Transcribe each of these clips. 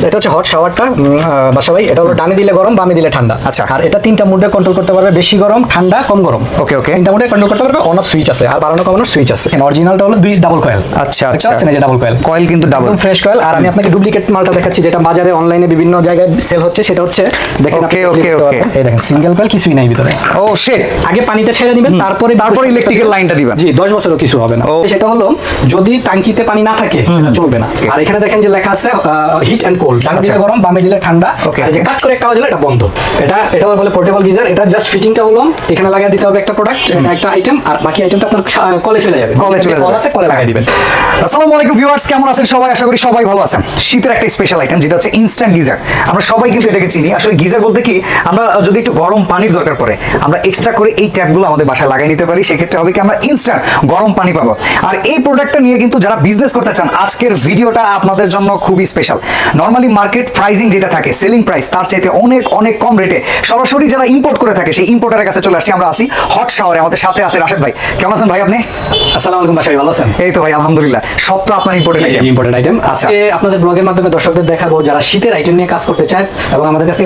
এটা হচ্ছে হট শাওয়ারটা বাসা ভাই, এটা হলো ডানে দিলে গরম বামে দিলে ঠান্ডা। আচ্ছা। আর এটা তিনটা মুডে কন্ট্রোল করতে পারবে, বেশি গরম ঠান্ডা কম গরম। ওকে ওকে। তিনটা মুডে কন্ট্রোল করতে পারবে, অন অফ সুইচ আছে আর বাড়ানো কমানোর সুইচ আছে। অরিজিনালটা হলো দুই ডাবল কয়েল। আচ্ছা দেখতে আচ্ছা, পাচ্ছেন এই যে ডাবল কয়েল, কয়েল কিন্তু ডাবল, একদম ফ্রেশ কয়েল। আর আমি আপনাকে ডুপ্লিকেট মালটা দেখাচ্ছি যেটা বাজারে অনলাইনে বিভিন্ন জায়গায় সেল হচ্ছে, সেটা হচ্ছে দেখেন ওকে আপনি ওকে ওকে, এই দেখেন সিঙ্গেল কয়েল, কিছুই নাই ভিতরে। ও শিট, আগে পানিটা ছেড়ে নেবেন, তারপরে ইলেকট্রিক্যাল লাইনটা দিবেন। জি 10 বছরও কিছু হবে না। সেটা হলো যদি টাঙ্কিতে পানি না থাকে চলবে না। আর এখানে দেখেন যে লেখা আছে হিট এন্ড কোল্ড, ডানে দিলে গরম বামে দিলে ঠান্ডা। আর যে কাট করে একটা আওয়াজ হলো এটা বন্ধ। এটা বলে পোর্টেবল গিজার। এটা জাস্ট ফিটিংটা হলো এখানে লাগিয়ে দিতে হবে একটা প্রোডাক্ট, একটা আইটেম, আর বাকি আইটেমটা আপনার কলে চলে যাবে। কল আছে, কলে লাগিয়ে দিবেন। আসসালামু আলাইকুম ভিউয়ার্স, কেমন আছেন সবাই? আশা করি সবাই ভালো আছেন। শীতের একটা স্পেশাল আইটেম যেটা হচ্ছে ইনস্ট্যান্ট গিজার। আমরা সবাই কিন্তু এটাকে চিনি। আসলে গিজার বলতে কি, আমরা যদি একটু গরম পানির দরকার পড়ে আমরা এক্সট্রা করে এই ট্যাপগুলো আমাদের বাসায় লাগিয়ে নিতে পারি। সেক্ষেত্রে হবে কি আমরা ইনস্ট্যান্ট গরম পানি পাবো। আর এই প্রোডাক্টটা নিয়ে কিন্তু যারা বিজনেস করতে চান, আজকের ভিডিওটা আপনাদের জন্য খুবই স্পেশাল। নর্মালি মার্কেট প্রাইসিং যেটা থাকে, সেলিং প্রাইস, তার চাইতে অনেক অনেক কম রেটে সরাসরি যারা ইম্পোর্ট করে থাকে সেই ইম্পোর্টারের কাছে চলে আসছি। আমরা আসি হট শাওয়ারে, আমাদের সাথে আছে রাশেদ ভাই। কেমন আছেন ভাই আপনি? আসসালামু আলাইকুম বাসাই, ভালো আছেন? এই তো ভাই আলহামদুলিল্লাহ। সব তো আপনার ইম্পোর্টেড আইটেম। আজকে আপনাদের ব্লগের মাধ্যমে দর্শকদের দেখাবো যারা শীতের আইটেম নিয়ে কাজ করতে চায় এবং আমাদের কাছে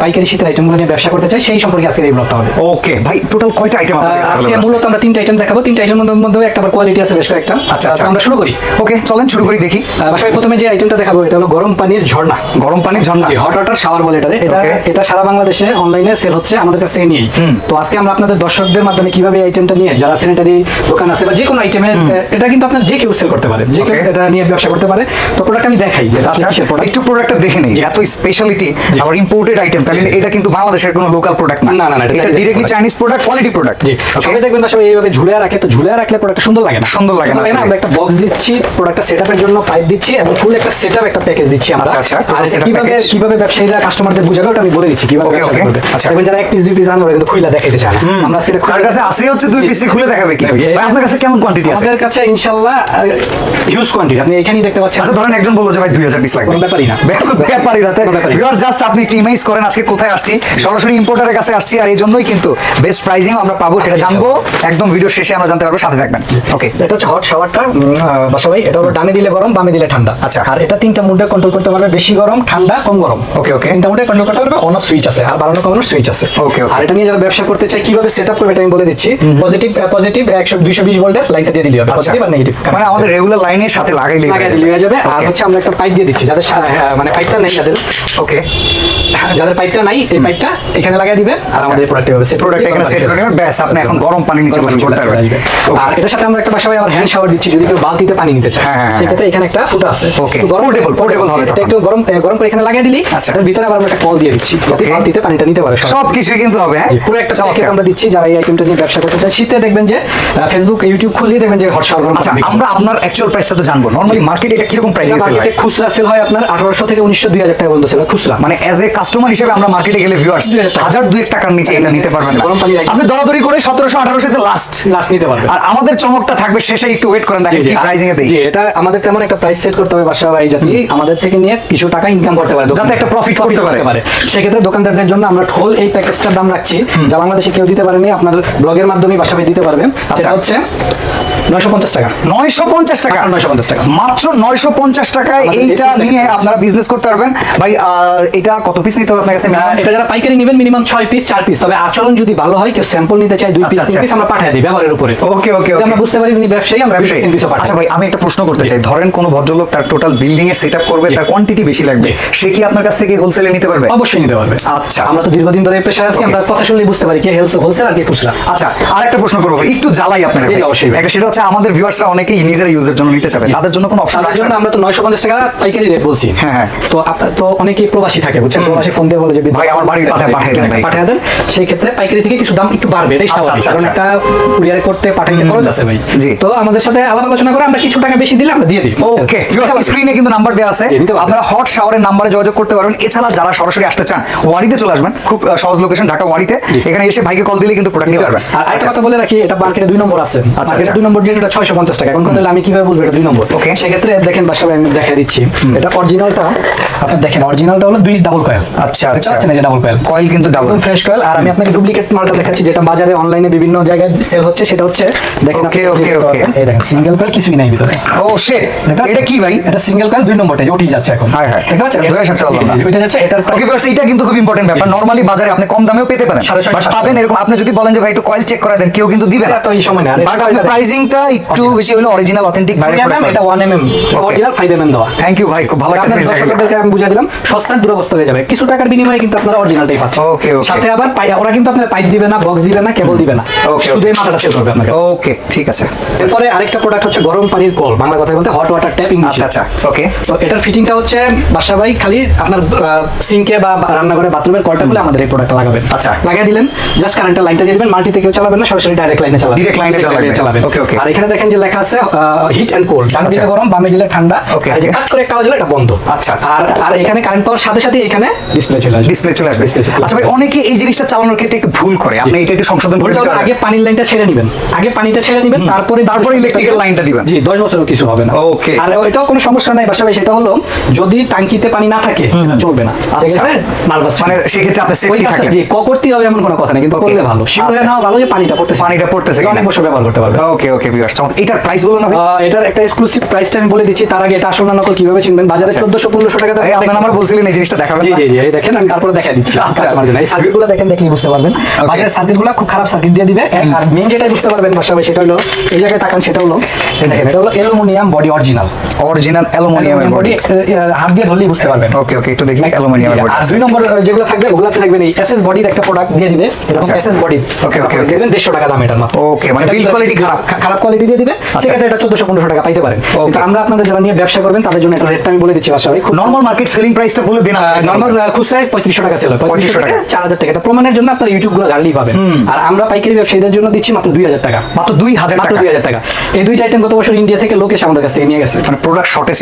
পাইকারি শীতের আইটেমগুলো নিয়ে ব্যবসা করতে চায়, সেই সম্পর্কে আজকে এই ব্লগটা হবে। ওকে ভাই, টোটাল কয়টা আইটেম আপনাদের কাছে আজকে মূলত আমরা তিনটা আইটেম দেখাবো। তিনটা আইটেমের মধ্যে একটা কোয়ালিটি আছে বেশ কয়েকটা। আচ্ছা আচ্ছা, আমরা শুরু করি। ওকে চলেন শুরু করি দেখি। বাসায় প্রথমে যে আইটেমটা দেখাবো এটা হলো গরম পানির ঝর্ণা। গরম পানির ঝর্ণা, হট ওয়াটার শাওয়ার বলে এটা। এটা সারা বাংলাদেশে অনলাইনে সেল হচ্ছে, আমাদের কাছে নিয়েই। তো আজকে আমরা আপনাদের দর্শকদের মাধ্যমে কিভাবে এই আইটেমটা নিয়ে, যারা স্যানিটারি দোকান আছে বা যে কোনো আইটেমের, এটা কিন্তু আপনার যে কেউ সেল করতে পারে, যে কেউ এটা নিয়ে ব্যবসা করতে পারে। তো প্রোডাক্ট আমি দেখাই যে আচ্ছা একটু প্রোডাক্টটা দেখে নেই, এত স্পেশালিটি আবার ইম্পোর্টেড আইটেম, তাহলে এটা কিন্তু বাংলাদেশের কোনো লোকাল প্রোডাক্ট না। না, এটা directly Chinese product, quality product. জি, সবাই দেখবেন বাসায় এইভাবে ঝুলে রাখে, তো ঝুলে রাখলে প্রোডাক্ট সুন্দর লাগে না। সুন্দর লাগে না। আমরা একটা বক্স দিচ্ছি, প্রোডাক্টটা সেটআপের জন্য পাইপ দিচ্ছি এবং ফুল একটা সেটআপ, একটা প্যাকেজ দিচ্ছি আমরা। আচ্ছা, আর কিভাবে ব্যবসায়ীরা কাস্টমারদের বুঝাবে ওটা আমি বলে দিচ্ছি কিভাবে ব্যবসা করবে। আচ্ছা, দেখবেন যারা এক পিস দুই পিস আনবে কিন্তু খুলে দেখাইতে চায় না। আমরা আজকে তার কাছে আসে হচ্ছে দুই পিস খুলে দেখাবে কি? ভাই আপনার কাছে কেমন কোয়ান্টিটি আছে? আমাদের কাছে ইনশাআল্লাহ হিউজ কোয়ান্টিটি, আপনি এখানেই দেখতে পাচ্ছেন। আচ্ছা ধরেন একজন বললো যে ভাই 2000 পিস লাগবে, ব্যাপারই না, ব্যাপারই না। ভিউয়ার্স জাস্ট আপনি একটু ইমেজ করেন আজকে কোথায় আসছি, সরাসরি ইম্পোর্টারের কাছে আসছি। আর এই জন্যই কিন্তু বেস্ট প্রাইসিং আমরা পাবো, সেটা জানবো একদম ভিডিও শেষে আমরা জানতে পারবো, সাথে থাকবেন। ওকে, এটা হচ্ছে হট শাওয়ারটা বাসা ভাই, এটা হলো ডানে দিলে গরম বামে দিলে ঠান্ডা। আচ্ছা। আর এটা তিনটা মুডে কন্ট্রোল করতে পারবে, বেশি গরম ঠান্ডা কম গরম। ওকে ওকে, তিনটা মুডে কন্ট্রোল করতে পারবে, অন অফ সুইচ আছে আর বাড়ানো কমানোর সুইচ আছে। ওকে ওকে। আর এটা নিয়ে যারা ব্যবসা করতে চায় কিভাবে সেটআপ করবে এটা আমি বলে দিচ্ছি। পজিটিভ 220 ভোল্টের লাইনটা দিয়ে দিলে হবে, পজিটিভ আর নেগেটিভ, মানে আমাদের রেগুলার লাইনের সাথে লাগাই হয়ে যাবে। আর হচ্ছে আমরা একটা পাইপ দিয়ে দিচ্ছি যাদের মানে পাইপটা নেই যাদের, ওকে, যাদের পাইপটা নাই এই পাইপটা এখানে লাগাই দিবেন আর আমাদের প্রোডাক্ট হবে প্রোডাক্ট এখানে সেট করে নেবেন, ব্যাস আপনি এখন গরম পানি নিচে বসে করতে পারবেন। আর এটার সাথে আমরা একটা বাসায় আবার হ্যান্ড শাওয়ার দিচ্ছি, যদি কেউ বালতিতে পানি নিতে চায় সেক্ষেত্রে এখানে একটা ফুটা আছে। ওকে, একটু পোর্টেবল হবে, এটা একটু গরম করে এখানে লাগিয়ে দিলি। আচ্ছা, এর ভিতরে আবার আমরা একটা কল দিয়ে দিচ্ছি যাতে বালতিতে পানিটা নিতে পারে। সব কিছুই কিন্তু হবে, হ্যাঁ পুরো একটা প্যাকেজ আমরা দিচ্ছি যারা এই আইটেমটা নিয়ে ব্যবসা করতে চায়। শীতে দেখবেন যে ফেসবুক ইউটিউব খুললেই দেখবেন যে হট শাওয়ার গরম। আচ্ছা, আমরা আপনার অ্যাকচুয়াল প্রাইসটা তো জানবো। নরমালি মার্কেটে এটা কিরকম প্রাইসে সেল হয়? খুচরা সেল হয় আপনার 1800 থেকে 1900 2000 টাকা পর্যন্ত সেল হয় খুচরা। মানে অ্যাজ এ কাস্টমার হিসেবে আমরা মার্কেটে গেলে ভিউয়ার্স 1000-2000 টাকার নিচে এটা নিতে পারবেন না। আপনি দরাদরি করে 1700-1800 তে লাস্ট নিতে পারবেন। আর আমাদের চমকটা থাকবে শেষে, একটু ওয়েট করেন দেখেন কি প্রাইসিং এ দেই। জি, এটা আমাদের তেমন একটা প্রাইস সেট করতে হবে বাসা ভাই, যাতে আমাদের থেকে নিয়ে কিছু টাকা ইনকাম করতে পারে, যাতে একটা প্রফিট করতে পারে। সেক্ষেত্রে দোকানদারদের জন্য আমরা হোল এই প্যাকেজটার দাম রাখছি, যা বাংলাদেশে কেউ দিতে পারেনি, আপনার ব্লগের মাধ্যমে বাসা ভাই দিতে পারবেন। সেটা হচ্ছে 950 টাকা। 950 টাকা, 950 টাকা, মাত্র 950 টাকায় এইটা নিয়ে আপনারা বিজনেস করতে পারবেন। ভাই এটা কত পিস নিতে হবে আপনার কাছে? এটা যারা পাইকারি নেবেন মিনিমাম 6 পিস 4 পিস, তবে আচরণ যদি ভালো হয়, কেউ স্যাম্পল নিতে চায় 2 পিস 3 পিস আমরা পাঠিয়ে দিই ব্যবহারের উপরে। ওকে ওকে, আমরা বুঝতে পারি তিনি ব্যবসায়ী, আমরা 3 পিসও পাঠাই। আচ্ছা ভাই, আমি একটা প্রশ্ন করতে চাই। ধরেন কোন ভদ্রলোক তার টোটাল বিল্ডিং এর সেটআপ করবে, তার কোয়ান্টিটি বেশি লাগবে, সে কি আপনার কাছ থেকে হোলসেলে নিতে পারবে? অবশ্যই নিতে পারবে। আচ্ছা, আমরা তো দীর্ঘদিন ধরে পেশায় আছি, আমরা কথা শুনলেই বুঝতে পারি কে হোলসেল আর কে খুচরা। আচ্ছা, আরেকটা প্রশ্ন করবো, একটু জ্বালাই আপনাকে। অবশ্যই। একটা সেটা হচ্ছে আমাদের ভিউয়ার্সরা অনেকেই নিজেরা ইউজের জন্য নিতে চাবে, তাদের জন্য কোনো অপশন আছে? আমরা তো 950 টাকা পাইকারি রেট বলছি। হ্যাঁ, তো অনেকেই প্রবাসী থাকে, বুঝছেন, প্রবাসী ফোন দিয়ে বলে যে ভাই আমার বাড়িতে পাঠিয়ে দেন। সেই ক্ষেত্রে পাইকারি থেকে কিছু দাম একটু বাড়বে, এটাই স্বাভাবিক, কারণ একটা কুরিয়ার করতে পাঠাইতে খরচ আছে ভাই। তো আমাদের সাথে আলাপ আলোচনা করে আমরা কিছু টাকা বেশি দিলে আমরা দিয়ে দিই। ওকে, স্ক্রিনে কিন্তু নাম্বার দেওয়া আছে, আপনারা হট শাওয়ারের নাম্বারে যোগাযোগ করতে পারবেন। এছাড়া যারা সরাসরি আসতে চান ওয়ারিতে চলে আসবেন, খুব সহজ লোকেশন, ঢাকা ওয়ারিতে। এখানে এসে ভাইকে কল দিলে কিন্তু প্রোডাক্ট নিতে পারবেন। আর একটা কথা বলে রাখি, এটা মার্কেটে 2 নম্বর আছে। মার্কেটে 2 নম্বর যেটা 650 টাকা। এখন তাহলে আমি কিভাবে বলবো এটা 2 নম্বর? ওকে, সেক্ষেত্রে দেখেন বাসায় আমি দেখাই দিচ্ছি। এটা অরিজিনালটা আপনি দেখেন, অরিজিনালটা হলো 2 ডাবল কয়েল। আচ্ছা আচ্ছা, এই যে ডাবল কয়েল, কয়েল কিন্তু ডাবল ফ্রেশ কয়েল। আর আমি আপনাকে ডুপ্লিকেট মালটা দেখাচ্ছি যেটা বাজারে অনলাইনে বিভিন্ন জায়গায় সেল হচ্ছে, সেটা হচ্ছে দেখেন। ওকে এই দেখেন সিঙ্গেল কয়েল, কিছুই নাই ভিতরে। ও শিট, এটা কি ভাই? এটা সিঙ্গেল কয়েল 2 নম্বরটা উঠে যাচ্ছে এখন। এরকম হ্যাঁ হ্যাঁ দেখতে পাচ্ছেন ধরে রাখতে পারলাম না। ওইটা যাচ্ছে এটার ওকে ভিউয়ার্স, এটা কিন্তু খুব ইম্পর্টেন্ট ব্যাপার। নরমালি বাজারে আপনি কম দামেও পেতে পারেন, 650 বাট পাবেন এরকম আপনি যদি বলেন যে ভাই একটু কয়েল চেক করে দেন, কেউ কিন্তু দিবে না। তো এই সময় না বাট আপনার প্রাইসিংটা একটু বেশি হলো অরিজিনাল অথেন্টিক বাইরে এটা 1 mm অরিজিনাল 5 mm দেওয়া। থ্যাংক ইউ ভাই, খুব ভালো একটা আপনার জিনিস দেখালেন। দর্শকদেরকে আমি বুঝিয়ে দিলাম সস্তার দূরবস্থ হয়ে যাবে, কিছু টাকার বিনিময়ে কিন্তু আপনারা অরিজিনালটাই পাচ্ছেন। ওকে ওকে সাথে আবার ওরা কিন্তু আপনার পাইপ দিবে না, বক্স দিবে না, কেবল দিবে না, Okay, শুধু এই মাথাটা সেল করবে আপনাকে। ওকে ঠিক আছে। এরপরে আরেকটা প্রোডাক্ট হচ্ছে গরম পানির কল, বাংলা কথায় বলতে হট ওয়াটার ট্যাপ ইংলিশ। আচ্ছা আচ্ছা ওকে। তো এটার ফিটিংটা হচ্ছে বাসা ভাই খালি আপনার সিঙ্কে বা রান্নাঘরে বাথরুমের কলটা খুলে আমাদের এই প্রোডাক্টটা লাগাবেন। আচ্ছা। লাগিয়ে দিলেন, জাস্ট কারেন্টের লাইনটা দিয়ে দিবেন, মাল্টিতে কেউ চালাবেন না, সরাসরি ডাইরেক্ট লাইনে চালাবেন। Direct line এ চালাবেন। Okay, okay. আর এখানে দেখেন যে লেখা আছে হিট এন্ড কোল্ড, ডানে দিলে গরম বামে দিলে ঠান্ডা। Okay, আর যে okay. কাট করে একটা আওয়াজ হলো এটা বন্ধ। আচ্ছা, আচ্ছা। আর এখানে কারেন্ট পাওয়ার সাথে সাথে এখানে ডিসপ্লে চলে আসবে। ডিসপ্লে চলে আসবে। Display চলে আসবে। আচ্ছা ভাই, অনেকে এই জিনিসটা চালানোর ক্ষেত্রে একটু ভুল করে, আপনি এটা একটু সংশোধন করে ভুলটা দিতে হলো পারবেন? আগে পানির লাইনটা ছেড়ে নেবেন, আগে পানিটা ছেড়ে নেবেন, তারপরে ইলেকট্রিক্যাল লাইনটা দিবেন। জি 10 বছরও কিছু হবে না। Okay. আর ওইটাও কোনো সমস্যা নাই বাসা ভাই, সেটা হলো যদি টাঙ্কিতে পানি না থাকে চলবে না। আচ্ছা। নার্ভাস মানে সেক্ষেত্রে আপনার সেফটি থাকে। জি করতেই হবে এমন কোনো কথা নেই, কিন্তু Okay. করলে ভালো। শিওর হয়ে আচ্ছা। নেওয়া ভালো যে পানিটা পড়তেছে কিনা। অনেক বছর ব্যবহার করতে পারবে। ওকে ওকে ভিউয়ার্স, এটার প্রাইস বলুন না ভাই। এটার একটা এক্সক্লুসিভ প্রাইসটা আমি বলে দিচ্ছি, তার আগে এটা আসল না নকল কিভাবে চিনবেন। বাজারে আচ্ছা। 1400-1500 টাকা এই আপনার আমার বলছিলেন এই জিনিসটা দেখাবেন জি না? জি জি এই দেখেন, আমি তারপরে দেখাই দিচ্ছি আচ্ছা। কাস্টমার জন্য। এই সার্কিটগুলো দেখেন, দেখলেই বুঝতে পারবেন বাজারের সার্কিটগুলো খুব খারাপ সার্কিট দিয়ে দিবে। আর মেইন যেটাই বুঝতে পারবেন বাসা ভাই সেটা হলো এই জায়গায় তাকান, সেটা হলো এই দেখেন, এটা হলো অ্যালুমিনিয়াম বডি অরিজিনাল অ্যালুমিনিয়ামের বডি। হাত দিয়ে ধরলেই বুঝতে পারবেন। ওকে ওকে, একটু দেখি অ্যালুমিনিয়ামের বডি। আর 2 নম্বর যেগুলো থাকবে ওগুলাতে থাকবেন এই এসএস বডির একটা প্রোডাক্ট দিয়ে দিবে, এরকম আচ্ছা। SS body. Okay, okay, okay. দেখবেন 150 টাকা দাম এটার মাত্র। Okay, মানে এটা build quality খারাপ। খারাপ কোয়ালিটি দিয়ে দিবে, সেক্ষেত্রে এটা 1400-1500 টাকা পাইতে পারেন। কিন্তু আমরা আপনাদের যারা নিয়ে ব্যবসা করবেন তাদের জন্য এটা রেটটা আমি বলে দিচ্ছি বাসা ভাই। খুব নরমাল মার্কেট সেলিং প্রাইসটা বলে দিন। নরমাল খুচরায় 3500 টাকা সেল হয়, 3500 টাকা 4000 টাকা। এটা প্রমাণের জন্য আপনার ইউটিউব গুলো গাড়লেই পাবেন। আর আমরা পাইকারি ব্যবসায়ীদের জন্য দিচ্ছি মাত্র 2000 টাকা। মাত্র 2000 মাত্র টাকা। 2000 টাকা। এই দুইটা আইটেম গত বছর ইন্ডিয়া থেকে লোক এসে আমাদের কাছ থেকে নিয়ে গেছে। মানে প্রোডাক্ট শর্টেজ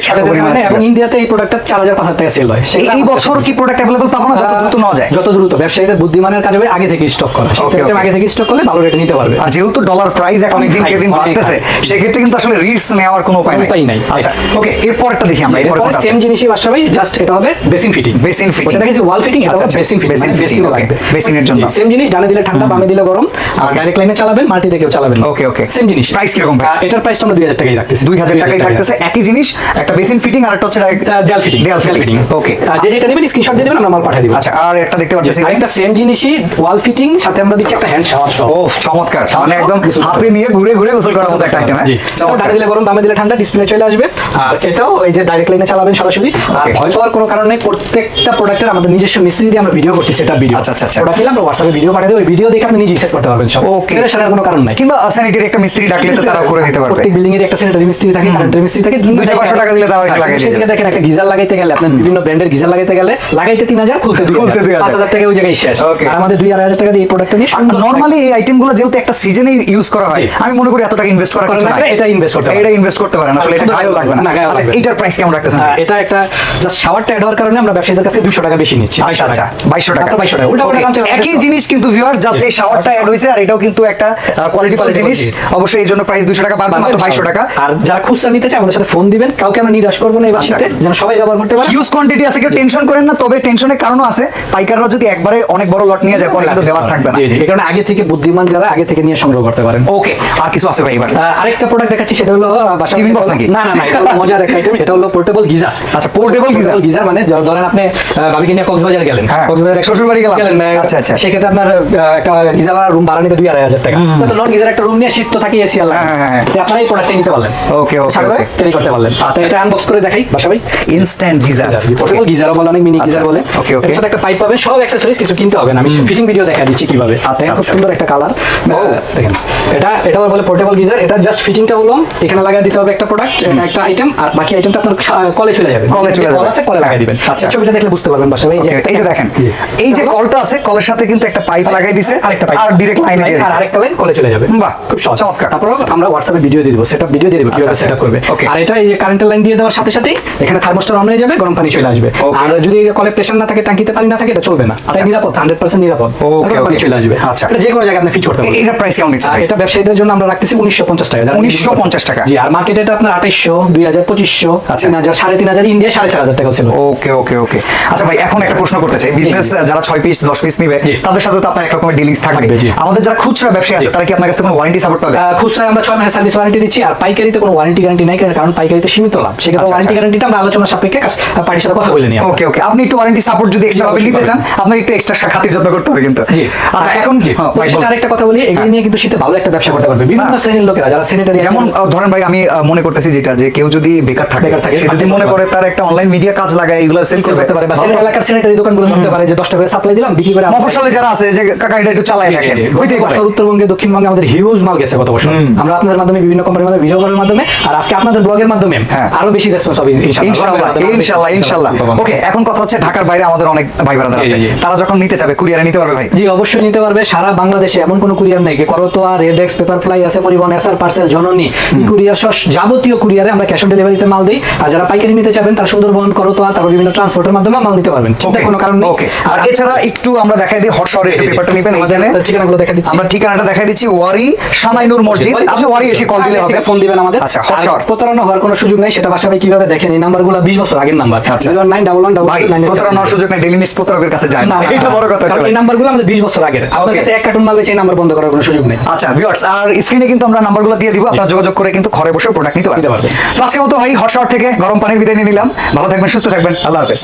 এবং ইন্ডিয়াতে এই প্রোডাক্টটা 4000-5000 টাকা সেল হয়। এই বছর কি প্রোডাক্ট अवेलेबल পাবো না? যত দ্রুত নেওয়া যায়। যত দ্রুত ব্যবসায়ীদের বুদ্ধিমানের কাজ হবে আগে থেকে স্টক করা। Okay, সেটা okay. আগে থেকে স্টক করলে ভালো রেটে নিতে পারবে। আর যেহেতু ডলার প্রাইস এখন অনেক দিনকে high, দিন অনেক বাড়তেছে, high। সেক্ষেত্রে কিন্তু আসলে রিস্ক নেওয়ার কোনো উপায় নাই। আচ্ছা ওকে, এরপরটা দেখি আমরা। এরপর কোনটা আছে? সেম জিনিসই বাসা ভাই, জাস্ট এটা হবে বেসিন ফিটিং। Basin fitting. এটা দেখেছি ওয়াল ফিটিং, এটা আচ্ছা, হবে আচ্ছা। Basin fitting. বেসিন মানে ফিটিং, বেসিনে okay. লাগবে। বেসিনের জন্য। সেম জিনিস, ডানে দিলে ঠান্ডা বামে দিলে গরম। আর ডাইরেক্ট লাইনে চালাবেন, মাল্টিতে কেউ চালাবেন। Okay, okay. সেম জিনিস। Price কিরকম ভাই? এটার প্রাইসটা আমরা 2000 টাকাই রাখতেছি। 2000 টাকাই থাকতেছে, একই জিনিস, একটা বেসিন ফিটিং আর একটা হচ্ছে দেয়াল ফিটিং। দেয়াল ফিটিং। ওকে যে যেটা নেবেন স্ক্রিনশট দিয়ে দিবেন, আমরা মাল পাঠিয়ে দিব। আচ্ছা, আর একটা দেখতে পাচ্ছি আরেকটা সেম জিনিসই ওয়াল ফিটিং, সাথে আমরা দিচ্ছি একটা হ্যান্ড শাওয়ার সহ। ও চমৎকার, মানে একদম হাতে নিয়ে ঘুরে ঘুরে গোসল করার মতো একটা আইটেম। জি, ডানে দিলে গরম বামে দিলে ঠান্ডা, ডিসপ্লে চলে আসবে। আর এটাও এই যে ডাইরেক্ট লাইনে চালাবেন সরাসরি। আর ভয় পাওয়ার কোনো কারণ নেই, প্রত্যেকটা প্রোডাক্টের আমাদের নিজস্ব মিস্ত্রি দিয়ে আমরা ভিডিও করছি, সেটা ভিডিও। আচ্ছা, আচ্ছা, আচ্ছা। প্রোডাক্ট নিলে আমরা হোয়াটসঅ্যাপে ভিডিও পাঠিয়ে দেব, ওই ভিডিও দেখে আপনি নিজেই সেট করতে পারবেন সব। Okay. এর সাথে কোনো কারণ নাই। কিংবা স্যানিটারি একটা মিস্ত্রি ডাকলে তো তারা করে দিতে পারবে। প্রত্যেক বিল্ডিং এর একটা স্যানিটারি মিস্ত্রি থাকে, কারেন্টের মিস্ত্রি থাকে। 200-500 টাকা দিলে তারা এটা লাগিয়ে দিয়ে সেদিকে দেখেন একটা গিজার লাগাইতে গেলে, আপনার বিভিন্ন ব্র্যান্ডের গিজার লাগাইতে গেলে লাগাইতে 3000, খুলতে 2000, 5000 টাকা ওই জায়গায় শেষ। Okay. আর আমাদের 2-2.5 টাকা দিয়ে এই প্রোডাক্টটা নিয়ে সুন্দর নরমালি এই আইটেমগুলো যেহেতু একটা সিজনে ইউজ করা হয়, আমি মনে করি এত টাকা ইনভেস্ট করার কিছু নাই। এটা ইনভেস্ট করতে এটা ইনভেস্ট করতে পারেন, আসলে এটা গায়েও লাগবে না। গায়েও আচ্ছা, লাগবে না। এটার প্রাইস কেমন রাখতেছেন? এটা একটা জাস্ট শাওয়ারটা অ্যাড হওয়ার কারণে আমরা ব্যবসায়ীদের কাছে 200 টাকা বেশি নিচ্ছি। আচ্ছা আচ্ছা, 2200 টাকা। 2200 টাকা। উল্টা Okay, একই জিনিস কিন্তু ভিউয়ার্স, জাস্ট এই শাওয়ারটা অ্যাড হইছে আর এটাও কিন্তু একটা কোয়ালিটিফুল জিনিস। অবশ্যই এই জন্য প্রাইস 200 টাকা বাড়বে, মাত্র 2200 টাকা। আর যারা খুচরা নিতে চায় আমাদের সাথে ফোন দিবেন, কাউকে আমরা নিরাশ করবো না, এবার শীতে যেন সবাই ব্যবহার করতে পারে। হিউজ কোয়ান্টিটি আছে, কেউ টেনশন করেন না। তবে টেনশনের কারণও আছে, পাইকাররা যদি একবারে অনেক বড় লট নিয়ে যায় পরে কিন্তু দেওয়ার থাকবে না। জি জি, এই কারণে আগে থেকে বুদ্ধিমান যারা আগে থেকে নিয়ে সংগ্রহ করতে পারেন। ওকে, আর কিছু আছে ভাই এবার? আরেকটা প্রোডাক্ট দেখাচ্ছি, সেটা হলো টিফিন বক্স নাকি? না না না, এটা হলো মজার একটা আইটেম। এটা হলো পোর্টেবল গিজার। আচ্ছা, পোর্টেবল গিজার মানে ধরেন আপনি ভাবিকে নিয়ে কক্সবাজার গেলেন, হ্যাঁ, কক্সবাজার শ্বশুর বাড়ি গেলাম। আচ্ছা আচ্ছা। সেক্ষেত্রে আপনার একটা গিজার রুম ভাড়া নিতে 2-2.5 টাকা। তো নন গিজার একটা রুম নিয়ে শীত তো থাকে, এসি আর লাগে, হ্যাঁ। আপনারা এই প্রোডাক্টটা নিতে পারলেন। ওকে ওকে সাথে ওকে, ক্যারি করতে পারলেন। তো এটা আনবক্স করে দেখাই বাসা ভাই। Instant geyser. পোর্টেবল গিজারও বলে, অনেক মিনি গিজার বলে। ওকে ওকে, এর সাথে একটা পাইপ পাবেন, সব অ্যাকসেসরিজ, কিছু কিনতে হবে না। আমি ফিটিং ভিডিও দেখা দিচ্ছি কিভাবে। আচ্ছা, খুব আচ্ছা। সুন্দর একটা কালার। দেখেন, এটা বলে পোর্টেবল গিজার। এটা জাস্ট ফিটিংটা হলো এখানে লাগাই দিতে হবে একটা প্রোডাক্ট, একটা আইটেম, আর বাকি আইটেমটা আপনার কলে চলে যাবে। কলে চলে যাবে। কল আছে, কলে লাগাই দিবেন। আচ্ছা, ছবিটা দেখলে বুঝতে পারবেন বাসা ভাই। এই যে দেখেন, এই যে কলটা আছে, কলের সাথে কিন্তু একটা পাইপ লাগাই দিছে, আরেকটা পাইপ আর ডাইরেক্ট লাইনে দিয়ে আর দিছে। আরেকটা লাইন কলে চলে যাবে। বাহ, খুব সহজ, চমৎকার। তারপর আমরা হোয়াটসঅ্যাপে ভিডিও দিয়ে দেবো, সেটআপ ভিডিও দিয়ে দেবো কিভাবে আচ্ছা, সেটআপ করবে। okay. আর এটা এই যে কারেন্টের লাইন দিয়ে দেওয়ার সাথে সাথেই এখানে থার্মোস্টার অন হয়ে যাবে, গরম পানি চলে আসবে। Okay. আর যদি কলে প্রেসার না থাকে, টাঙ্কিতে পানি না থাকে, এটা চলবে না। তাই নিরাপদ, 100% নিরাপদ। Okay, গরম পানি okay. চলে আসবে। আচ্ছা। এটা যে কোনো জায়গায় আপনি ফিট করতে পারবেন। এটার প্রাইস কেমন নিচ্ছে আর ভাই? এটা ব্যবসায়ীদের জন্য আমরা রাখতেছি 1950 টাকা। 1950 টাকা। জি, আর মার্কেটে এটা আপনার 2800, 2000, 2500, আচ্ছা। 3000, 3500, ইন্ডিয়া 4500 টাকা ছিল। ওকে ওকে ওকে। আচ্ছা ভাই, এখন একটা প্রশ্ন করতে চাই। বিজনেস যারা 6 পিস 10 পিস নিবে, তাদের সাথে তো আপনার এক রকমের ডিলিংস থাকবে। থাকবে, জি। আমাদের যারা খুচরা ব্যবসায়ী আছে, তারা কি আপনার কাছে কোনো ওয়ারেন্টি সাপোর্ট পাবে? খুচরায় আমরা 6 মাসের সার্ভিস ওয়ারেন্টি দিচ্ছি, আর পাইকারিতে কোনো ওয়ারেন্টি গ্যারান্টি নাই, কারণ পাইকারিতে সীমিত লাভ। সেক্ষেত্রে আচ্ছা, ওয়ারেন্টি আচ্ছা। গ্যারান্টিটা আমরা আলোচনার সাপেক্ষে পার্টির সাথে কথা বলে নিই আমরা। ওকে ওকে, আপনি একটু ওয়ারেন্টি সাপোর্ট যদি এক্সট্রা ভাবে নিতে চান, আপনার একটু এক্সট্রা খাতির যত্ন করতে হবে কিন্তু। জি। আচ্ছা এখন কি পরিশেষে আরেকটা কথা বলি, এগুলি নিয়ে কিন্তু শীতে ভালো একটা ব্যবসা করতে পারবে বিভিন্ন শ্রেণীর লোকেরা যারা স্যানিটারি, যেমন ধরেন ভাই আমি মনে করতেছি যেটা যে কেউ যদি বেকার থাকে সে যদি মনে করে তার একটা অনলাইন মিডিয়া কাজ লাগায় এগুলো সেল করতে পারে, বা এলাকার স্যানিটারি দোকানগুলো করতে পারে যে 10 টাকা করে সাপ্লাই দিলাম, বিক্রি করে মফস্বলে যারা আছে যে কাকা এটা একটু চালায় দেখেন, হইতেই পারে। উত্তরবঙ্গে দক্ষিণবঙ্গে আমাদের হিউজ মাল গেছে গত বছর। আমরা আপনাদের মাধ্যমে বিভিন্ন কোম্পানির মাধ্যমে ভিডিও করার মাধ্যমে আর আজকে আপনাদের ব্লগের মাধ্যমে আরো বেশি রেসপন্স পাবে ইনশাআল্লাহ ইনশাআল্লাহ ইনশাআল্লাহ। ওকে, এখন কথা হচ্ছে ঢাকার বাইরে আমাদের অনেক ভাই ব্রাদার আছে, তারা যখন নিতে চাবে কুরিয়ারে নিতে পারবে ভাই? জি অবশ্যই নিতে পারবে। সারা বাংলাদেশে এমন কোনো কুরিয়ার নেই, করতোয়া, রেডেক্স, পেপারফ্লাই আছে, পরিবহন, এসআর পার্সেল, জননী কুরিয়ার সহ যাবতীয় কুরিয়ারে আমরা ক্যাশ অন ডেলিভারিতে মাল দিই। আর যারা পাইকারি নিতে চাবেন তারা সুন্দরবন, করতোয়া, তারপর বিভিন্ন ট্রান্সপোর্টের মাধ্যমে মাল নিতে পারবেন, চিন্তার কোনো কারণ নেই। ওকে, আর এছাড়া একটু আমরা দেখাই দিই হট শহরের পেপারটা নেবেন, এখানে ঠিকানাগুলো দেখা দিচ্ছি। আমরা ঠিকানাটা দেখাই দিচ্ছি, ওয়ারি শানাইনুর মসজিদ। আপনি ওয়ারি এসে কল দিলে হবে, ফোন দিবেন আমাদের। আচ্ছা, হট শহর প্রতারণা হওয়ার কোনো সুযোগ নাই, সেটা বাসায় কিভাবে দেখেন, এই নাম্বারগুলো 20 বছর আগের নাম্বার। 09111 ভাই প্রতারণার সুযোগ নাই, ডেইলি মিক্স প্রতারকের কাছে যায় না, এটা বড় কথা। কারণ এই নাম্বারগুলো আমাদের 20 বছর আগের, আপনার কাছে এক কার্টুন মাল বেচে এই নাম্বার বন্ধ করার কোনো সুযোগ নেই। আচ্ছা ভিউয়ার্স, আর স্ক্রিনে কিন্তু আমরা নাম্বারগুলো দিয়ে দিব, আপনারা যোগাযোগ করে কিন্তু ঘরে বসে প্রোডাক্ট নিতে পারবেন। তো আজকের মতো ভাই হট শহর থেকে গরম পানির বিদায় নিয়ে নিলাম। ভালো থাকবেন, সুস্থ থাকবেন, আল্লাহ হাফেজ।